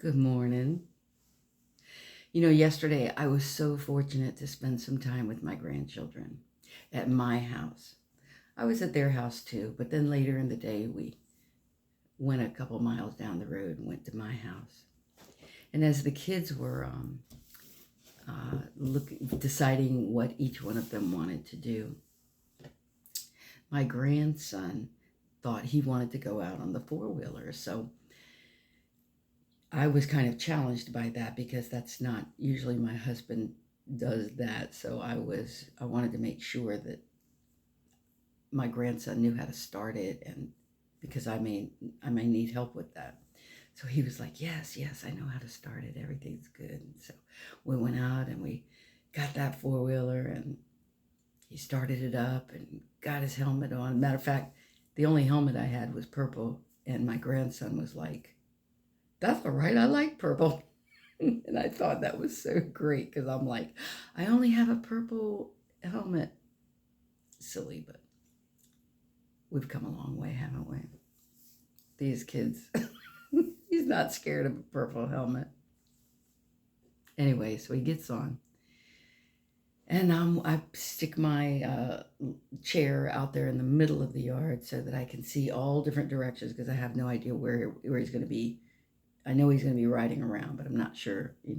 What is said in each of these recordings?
Good morning. Yesterday I was so fortunate to spend some time with my grandchildren at my house. I was at their house too, but then later in the day we went a couple miles down the road and went to my house. And as the kids were deciding what each one of them wanted to do, my grandson thought he wanted to go out on the four-wheeler. So I was kind of challenged by that because that's not usually my husband does that. So I wanted to make sure that my grandson knew how to start it, and because I may need help with that. So he was like, "Yes, yes, I know how to start it. Everything's good." And so we went out and we got that four-wheeler and he started it up and got his helmet on. Matter of fact, the only helmet I had was purple, and my grandson was like, "That's all right. I like purple." And I thought that was so great because I'm like, I only have a purple helmet. Silly, but we've come a long way, haven't we? These kids. He's not scared of a purple helmet. Anyway, so he gets on. And I stick my chair out there in the middle of the yard so that I can see all different directions because I have no idea where he's going to be. I know he's going to be riding around, but I'm not sure, I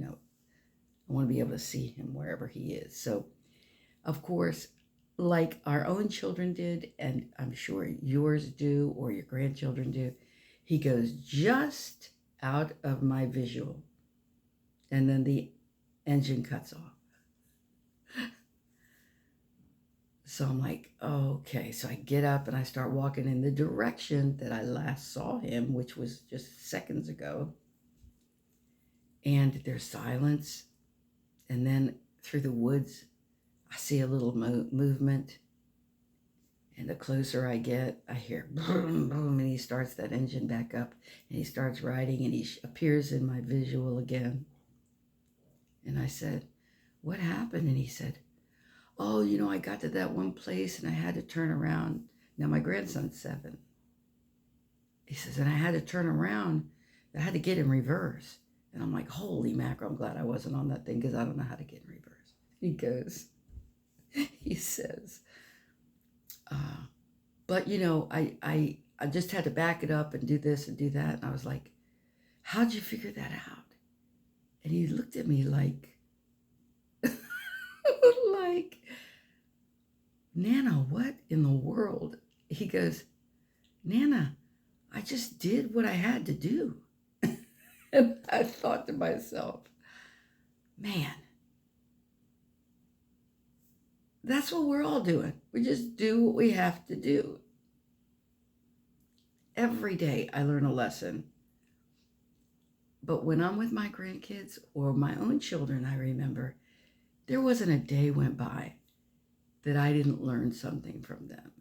want to be able to see him wherever he is. So, of course, like our own children did, and I'm sure yours do or your grandchildren do, he goes just out of my visual, and then the engine cuts off. So I'm like, okay. So I get up and I start walking in the direction that I last saw him, which was just seconds ago. And there's silence. And then through the woods, I see a little movement. And the closer I get, I hear boom, boom, and he starts that engine back up. And he starts riding, and he appears in my visual again. And I said, "What happened?" And he said, "Oh, I got to that one place and I had to turn around." Now my grandson's 7. He says, "And I had to turn around. I had to get in reverse." And I'm like, holy mackerel, I'm glad I wasn't on that thing because I don't know how to get in reverse. He says, but I just had to back it up and do this and do that. And I was like, "How'd you figure that out?" And he looked at me like, like, "Nana, what in the world?" He goes, "Nana, I just did what I had to do." And I thought to myself, man, that's what we're all doing. We just do what we have to do. Every day I learn a lesson. But when I'm with my grandkids or my own children, I remember there wasn't a day went by that I didn't learn something from them.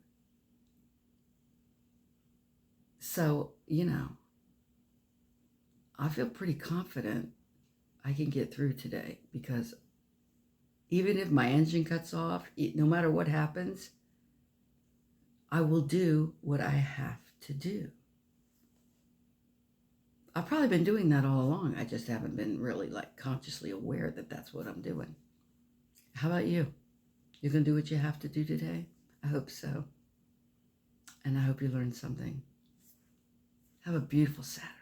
So, I feel pretty confident I can get through today because even if my engine cuts off, no matter what happens, I will do what I have to do. I've probably been doing that all along. I just haven't been really consciously aware that that's what I'm doing. How about you? You gonna do what you have to do today? I hope so. And I hope you learned something. Have a beautiful Saturday.